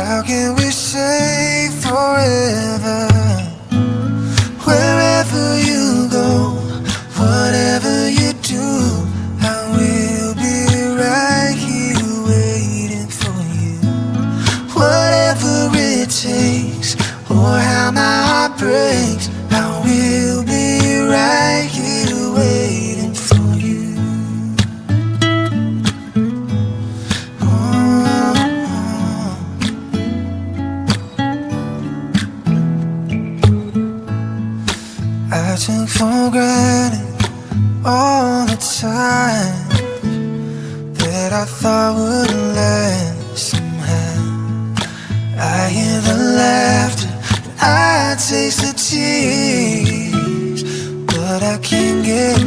How can we say forever? Wherever you go, whatever you do, I will be right here waiting for you. Whatever it takes, or how my heart breaks, I will be right here waiting for you. I took for granted all the time that I thought would last somehow. I hear the laughter, and I taste the tears, but I can't get